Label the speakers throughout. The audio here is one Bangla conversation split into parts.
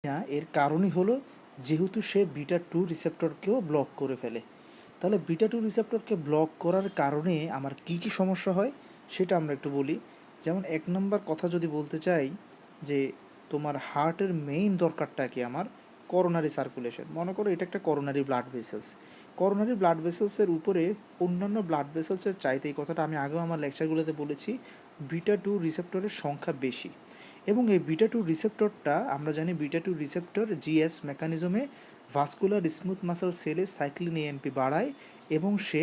Speaker 1: না, এর কারণই হলো যেহেতু সে বিটা টু রিসেপ্টরকেও ব্লক করে ফেলে। তাহলে বিটা টু রিসেপ্টরকে ব্লক করার কারণে আমার কি কি সমস্যা হয় সেটা আমরা একটু বলি। যেমন এক নম্বর কথা যদি বলতে চাই যে তোমার হার্টের মেইন দরকারটা কি আমার করোনারি সার্কুলেশন। মনে করো এটা একটা coronary blood vessels. Coronary blood ভেসেলসের উপরে অন্যান্য ব্লাড ভেসেলসের চাইতে, এই কথাটা আমি আগেও আমার লেকচারগুলোতে বলেছি, বিটা টু রিসেপ্টরের সংখ্যা বেশি। এবং এই বিটা টু রিসেপ্টরটা আমরা জানি বিটা টু রিসেপ্টর জিএস মেকানিজমে ভাস্কুলার স্মুথ মাসেল সেলে সাইক্লিন এএমপি বাড়ায় এবং সে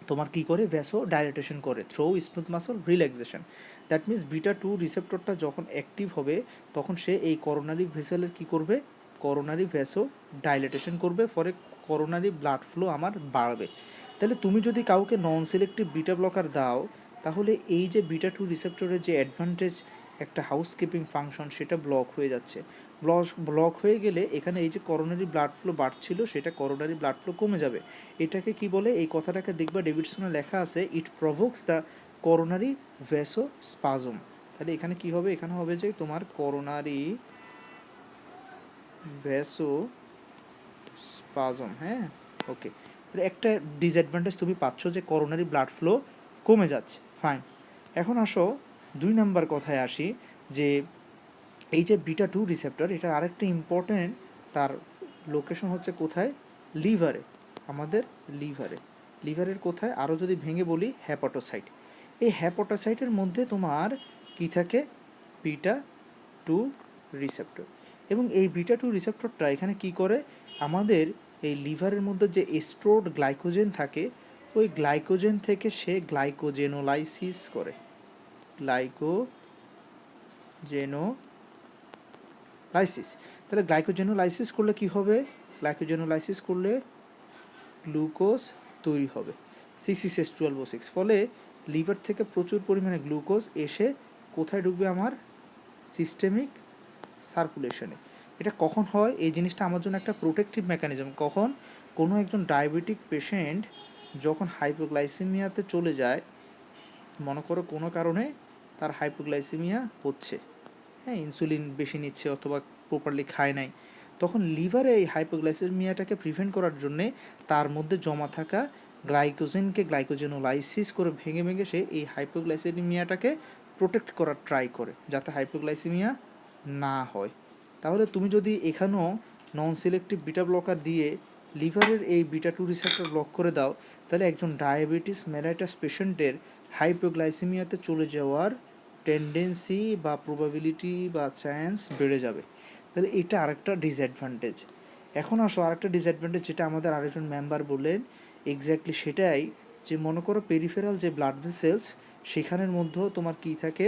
Speaker 1: তোমার কী করে ভ্যাসো ডাইলেটেশন করে through smooth muscle relaxation. That means beta two রিসেপ্টরটা যখন অ্যাক্টিভ হবে তখন সে এই করোনারি ভেসেলের কী করবে, করোনারি ভ্যাসো ডাইলেটেশন করবে, ফলে করোনারি ব্লাড ফ্লো আমার বাড়বে। তাহলে তুমি যদি কাউকে নন সিলেক্টিভ বিটা ব্লকার দাও তাহলে এই যে বিটা টু রিসেপ্টরের যে অ্যাডভান্টেজ একটা হাউসকিপিং ফাংশন সেটা ব্লক হয়ে যাচ্ছে। ব্লক হয়ে গেলে এখানে এই যে করোনারি ব্লাড ফ্লো বাড়ছিল সেটা করোনারি ব্লাড ফ্লো কমে যাবে। এটাকে কি বলে, এই কথাটাকে দেখবা ডেভিডসনে লেখা আছে, ইট প্রভোক্স দ্য করোনারি ভ্যাসো স্পাজম। তাহলে এখানে কি হবে, এখানে হবে যে তোমার করোনারি ভ্যাসো স্পাজম। হ্যাঁ, ওকে। তাহলে একটা ডিসঅ্যাডভান্টেজ তুমি পাচ্ছ যে করোনারি ব্লাড ফ্লো কমে যাচ্ছে, ফাইন। এখন আসো 2 নাম্বার কথায় আসি, যে এই যে বিটা টু রিসেপ্টর এটার আরেকটা ইম্পর্ট্যান্ট, তার লোকেশন হচ্ছে কোথায়, লিভারে, আমাদের লিভারে। লিভারের কোথায় আরও যদি ভেঙে বলি, হ্যাপাটোসাইট। এই হ্যাপাটোসাইটের মধ্যে তোমার কি থাকে, বিটা টু রিসেপ্টর। এবং এই বিটা টু রিসেপ্টরটা এখানে কি করে, আমাদের এই লিভারের মধ্যে যে স্টোরড গ্লাইকোজেন থাকে ওই গ্লাইকোজেন থেকে সে গ্লাইকোজেনোলাইসিস করে। গ্লাইকোজেনোলাইসিস। তাহলে গ্লাইকোজেনোলাইসিস করলে কি হবে, গ্লাইকোজেনোলাইসিস করলে গ্লুকোজ তৈরি হবে 6 6 12 6। ফলে লিভার থেকে প্রচুর পরিমাণে গ্লুকোজ এসে কোথায় ঢুকবে, আমার সিস্টেমিক সার্কুলেশনে। এটা কখন হয়, এই জিনিসটা আমার জন্য একটা প্রোটেক্টিভ মেকানিজম। কখন, কোনো একজন ডায়াবেটিক পেশেন্ট যখন হাইপোগ্লাইসেমিয়াতে চলে যায়, মনে করো কোনো কারণে তার হাইপোগ্লাইসেমিয়া হচ্ছে, হ্যাঁ, ইনসুলিন বেশি নিচ্ছে অথবা প্রপারলি খায় নাই, তখন লিভারে এই হাইপোগ্লাইসেমিয়াটাকে প্রিভেন্ট করার জন্যে তার মধ্যে জমা থাকা গ্লাইকোজেনকে গ্লাইকোজেনোলাইসিস করে ভেঙে ভেঙে সে এই হাইপোগ্লাইসেমিয়াটাকে প্রোটেক্ট করার ট্রাই করে যাতে হাইপোগ্লাইসেমিয়া না হয়। তাহলে তুমি যদি এখানেও নন সিলেক্টিভ বিটা ব্লকার দিয়ে লিভারের এই বিটা টু রিসেপ্টর ব্লক করে দাও তাহলে একজন ডায়াবেটিস মেলাইটাস পেশেন্টের হাইপোগ্লাইসেমিয়াতে চলে যাওয়ার টেন্ডেন্সি বা প্রবাবিলিটি বা চান্স বেড়ে যাবে। তাহলে এটা আরেকটা ডিসঅ্যাডভান্টেজ। এখন আসো আরেকটা ডিসঅ্যাডভান্টেজ যেটা আমাদের আরেকজন মেম্বার বললেন, এক্স্যাক্টলি সেটাই, যে মনে করো পেরিফেরাল যে ব্লাড ভেসেলস সেখানের মধ্যেও তোমার কী থাকে,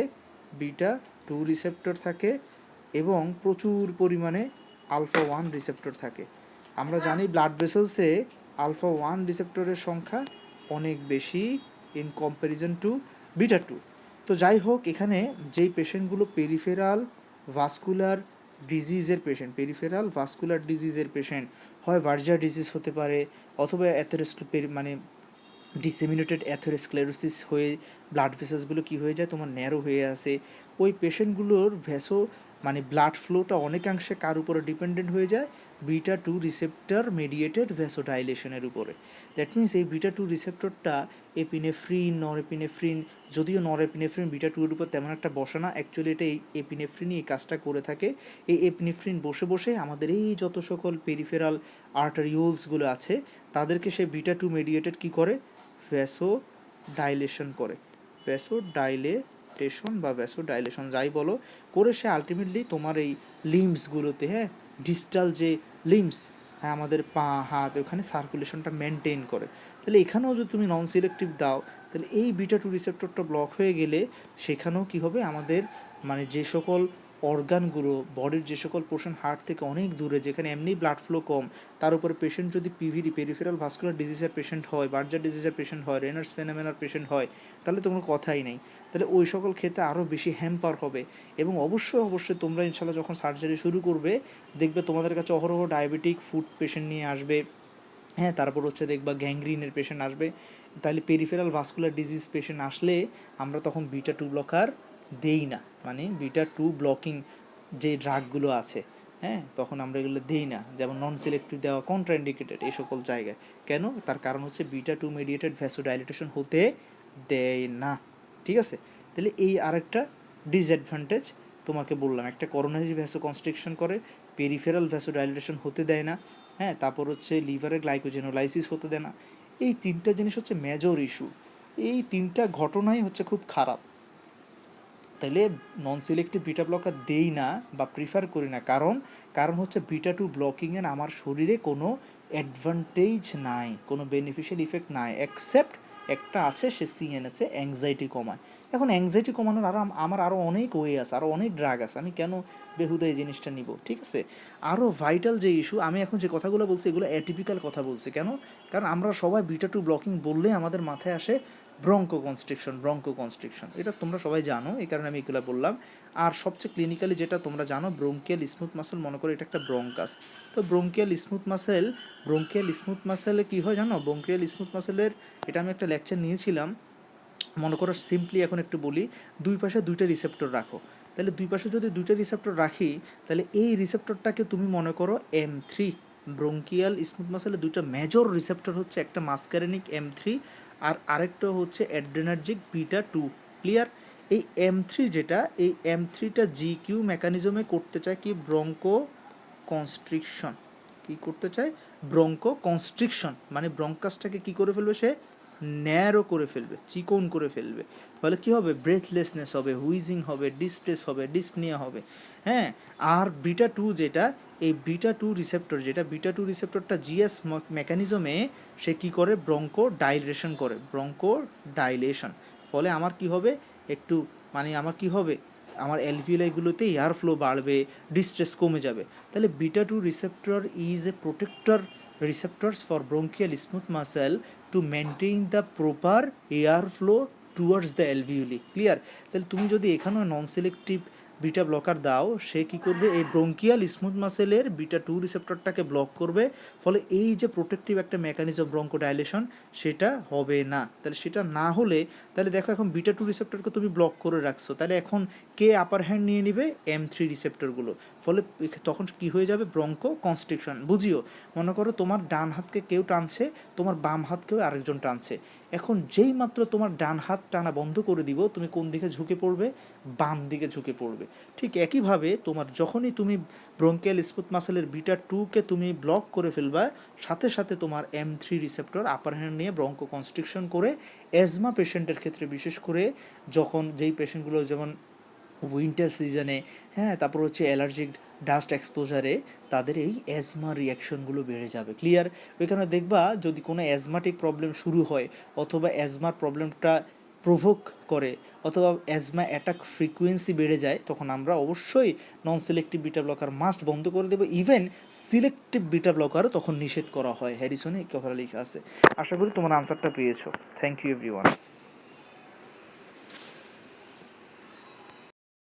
Speaker 1: বিটা টু রিসেপ্টর থাকে এবং প্রচুর পরিমাণে আলফা ওয়ান রিসেপ্টর থাকে। আমরা জানি ব্লাড ভেসেলসে আলফা ওয়ান রিসেপ্টরের সংখ্যা অনেক বেশি in comparison to beta two. তো যাই হোক, এখানে যেই পেশেন্টগুলো পেরিফেরাল ভাস্কুলার ডিজিজের পেশেন্ট, পেরিফেরাল ভাস্কুলার ডিজিজের পেশেন্ট, হয় ভার্জার ডিজিজ হতে পারে অথবা মানে ডিসেমিনেটেড অ্যাথেরোস্ক্লেরোসিস হয়ে ব্লাড ভেসেলসগুলো কী হয়ে যায়, তোমার ন্যারো হয়ে আসে, ওই পেশেন্টগুলোর মানে ব্লাড ফ্লোটা অনেকাংশে কার উপরে ডিপেন্ডেন্ট হয়ে যায়, বিটা টু রিসেপ্টর মেডিয়েটেড ভ্যাসোডাইলেশনের উপরে। দ্যাট মিনস এই বিটা টু রিসেপ্টরটা এপিনেফ্রিন, নরএপিনেফ্রিন, যদিও নরএপিনেফ্রিন বিটা টু এর উপর তেমন একটা বসে না, অ্যাকচুয়ালি এটা এই এপিনেফ্রিনই এই কাজটা করে থাকে। এই এপিনেফ্রিন বসে বসে আমাদের এই যত সকল পেরিফেরাল আর্টারিওলসগুলো আছে তাদেরকে সে বিটা টু মেডিয়েটেড কী করে, ভ্যাসোডাইলেশন করে। ভ্যাসোডাইলেটেশন বা ভ্যাসোডাইলেশন যাই বলো করে সে আলটিমেটলি তোমার এই লিম্বসগুলোতে, হ্যাঁ, ডিস্টাল যে লিম্বস, হ্যাঁ, আমাদের পা হাত ওখানে সার্কুলেশনটা মেনটেন করে। তাহলে এখানেও যদি তুমি নন সিলেক্টিভ দাও তাহলে এই বিটা টু রিসেপ্টরটা ব্লক হয়ে গেলে সেখানেও কী হবে, আমাদের মানে যে সকল অর্গানগুলো বডির যে সকল পোর্শন হার্ট থেকে অনেক দূরে যেখানে এমনি ব্লাড ফ্লো কম, তার উপরে পেশেন্ট যদি পিভিডি পেরিফেরাল ভাস্কুলার ডিজিজের পেশেন্ট হয়, বার্জার ডিজিজের পেশেন্ট হয়, রেনার্স ফেনোমেনার পেশেন্ট হয়, তাহলে তো কোনো কথাই নেই। তাহলে ওই সকল ক্ষেত্রে আরও বেশি হ্যাম্পার হবে। এবং অবশ্যই তোমরা ইনশাল্লাহ যখন সার্জারি শুরু করবে দেখবে তোমাদের কাছে অহরহ ডায়াবেটিক ফুড পেশেন্ট নিয়ে আসবে, হ্যাঁ, তারপর হচ্ছে দেখবা গ্যাংগ্রিনের পেশেন্ট আসবে। তাহলে পেরিফেরাল ভাস্কুলার ডিজিজ পেশেন্ট আসলে আমরা তখন বিটা টু ব্লকার দেই না, মানে বিটা টু ব্লকিং যে ড্রাগগুলো আছে হ্যাঁ, তখন আমরা এগুলো দিই না, যেমন নন সিলেক্টিভ দেওয়া কন্ট্রাইন্ডিকেটেড এই সকল জায়গায়। কেন? তার কারণ হচ্ছে বিটা টু মেডিয়েটেড ভ্যাসোডাইলেটেশন হতে দেয় না। ঠিক আছে, তাহলে এই আরেকটা ডিসঅ্যাডভান্টেজ তোমাকে বললাম, একটা করোনারি ভ্যাসো কনস্ট্রিকশন করে, পেরিফেরাল ভ্যাসোডাইলেটেশন হতে দেয় না, হ্যাঁ, তারপর হচ্ছে লিভারে গ্লাইকোজেনোলাইসিস হতে দেয় না। এই তিনটা জিনিস হচ্ছে মেজর ইস্যু, এই তিনটা ঘটনাই হচ্ছে খুব খারাপ। তাইলে নন সিলেক্টিভ বিটা ব্লকার দেই না বা প্রিফার করি না, কারণ হচ্ছে বিটা টু ব্লকিংয়ের আমার শরীরে কোনো অ্যাডভান্টেজ নাই, কোনো বেনিফিশিয়াল ইফেক্ট নাই, অ্যাকসেপ্ট একটা আছে, সে সিএনএসে অ্যাংজাইটি কমায়। এখন অ্যাংজাইটি কমানোর আমার আরও অনেক ওয়ে আছে, আরও অনেক ড্রাগ আছে, আমি কেন বেহুদা এই জিনিসটা নিব? ঠিক আছে, আরও ভাইটাল যে ইস্যু, আমি এখন যে কথাগুলো বলছি এগুলো অ্যাটিপিক্যাল কথা বলছি। কেন? কারণ আমরা সবাই বিটা টু ব্লকিং বললে আমাদের মাথায় আসে ব্রঙ্কো কনস্ট্রিকশন, এটা তোমরা সবাই জানো, এই কারণে আমি এগুলো বললাম। আর সবচেয়ে ক্লিনিক্যালি যেটা তোমরা জানো, ব্রঙ্কিয়াল স্মুথ মাসেল, মনে করো এটা একটা ব্রঙ্কাস। তো ব্রঙ্কিয়াল স্মুথ মাসেলে কী হয় জানো? ব্রঙ্কিয়াল স্মুথ মাসেলের, এটা আমি একটা লেকচার নিয়েছিলাম, মনে করো সিম্পলি এখন একটু বলি, দুই পাশে দুইটা রিসেপ্টর রাখো, তাহলে দুই পাশে যদি দুইটা রিসেপ্টর রাখি, তাহলে এই রিসেপ্টরটাকে তুমি মনে করো M3। ব্রঙ্কিয়াল স্মুথ মাসেলে দুইটা মেজর রিসেপ্টর হচ্ছে, একটা মাস্কারেনিক M3 আর আরেকটা হচ্ছে অ্যাড্রেনার্জিক বিটা টু। ক্লিয়ার? এই M3 যেটা, এই M3টা GQ মেকানিজমে করতে চায় কি? Broncho constriction. কী করতে চায়? ব্রঙ্কো কনস্ট্রিকশন, মানে ব্রঙ্কাসটাকে কী করে ফেলবে সে? ন্যারো করে ফেলবে, চিকন করে ফেলবে। ফলে কী হবে? ব্রেথলেসনেস হবে, হুইজিং হবে, ডিস্ট্রেস হবে, ডিসপনিয়া হবে। হ্যাঁ, আর বিটা টু যেটা, এই বিটা টু রিসেপ্টর যেটা, বিটা টু রিসেপ্টরটা জিএস মেকানিজমে সে কী করে? Broncho dilation. ফলে আমার কি হবে? একটু মানে আমার কি হবে? আমার অ্যালভিওলাইগুলোতে এয়ার ফ্লো বাড়বে, ডিস্ট্রেস কমে যাবে। তাহলে beta two receptor is a protector receptors for bronchial smooth muscle to maintain the proper air flow towards the alveoli. Clear? তাহলে তুমি যদি এখানেও নন সিলেক্টিভ বিটা ব্লকার দাও, সে কী করবে? এই ব্রঙ্কিয়াল স্মুথ মাসেলের বিটা টু রিসেপ্টরটাকে ব্লক করবে, ফলে এই যে প্রোটেক্টিভ একটা মেকানিজম ব্রঙ্কোডাইলেশন, সেটা হবে না। তাহলে সেটা না হলে, তাহলে দেখো এখন বিটা টু রিসেপ্টরকে তুমি ব্লক করে রাখছো, তাহলে এখন কে আপার হ্যান্ড নিয়ে নিবে? M3 রিসেপ্টরগুলো। ফলে তখন কি হয়ে যাবে? Broncho constriction. বুঝিও, মনে করো তোমার ডান হাতকে কেউ টানছে, তোমার বাম হাতকেও আরেকজন টানছে। এখন যেই মাত্র তোমার ডান হাত টানা বন্ধ করে দিব, তুমি কোন দিকে ঝুঁকে পড়বে? বাম দিকে ঝুঁকে পড়বে। ঠিক একইভাবে তোমার যখনই তুমি ব্রঙ্কিয়াল স্মুথ মাসেলের বিটা টুকে তুমি ব্লক করে ফেলবা, সাথে সাথে তোমার M3 রিসেপ্টর আপার হ্যান্ড নিয়ে ব্রঙ্কো কনস্ট্রিকশন করে, অ্যাজমা পেশেন্টের ক্ষেত্রে বিশেষ করে, যখন যেই পেশেন্টগুলো যেমন উইন্টার সিজনে, হ্যাঁ, তারপর হচ্ছে অ্যালার্জিক ডাস্ট এক্সপোজারে, তাদের এই অ্যাজমা রিয়াকশনগুলো বেড়ে যাবে। ক্লিয়ার? ওইখানে দেখবা যদি কোনো অ্যাজমাটিক প্রবলেম শুরু হয়, অথবা অ্যাজমার প্রবলেমটা প্রভোক করে, অথবা অ্যাজমা অ্যাটাক ফ্রিকুয়েন্সি বেড়ে যায়, তখন আমরা অবশ্যই নন সিলেক্টিভ বিটা ব্লকার মাস্ট বন্ধ করে দেবো। ইভেন সিলেক্টিভ বিটা ব্লকারও তখন নিষেধ করা হয়, হ্যারিসনে এই কথাটা লেখা আছে। আশা করি তোমার আনসারটা পেয়েছো। Thank you everyone.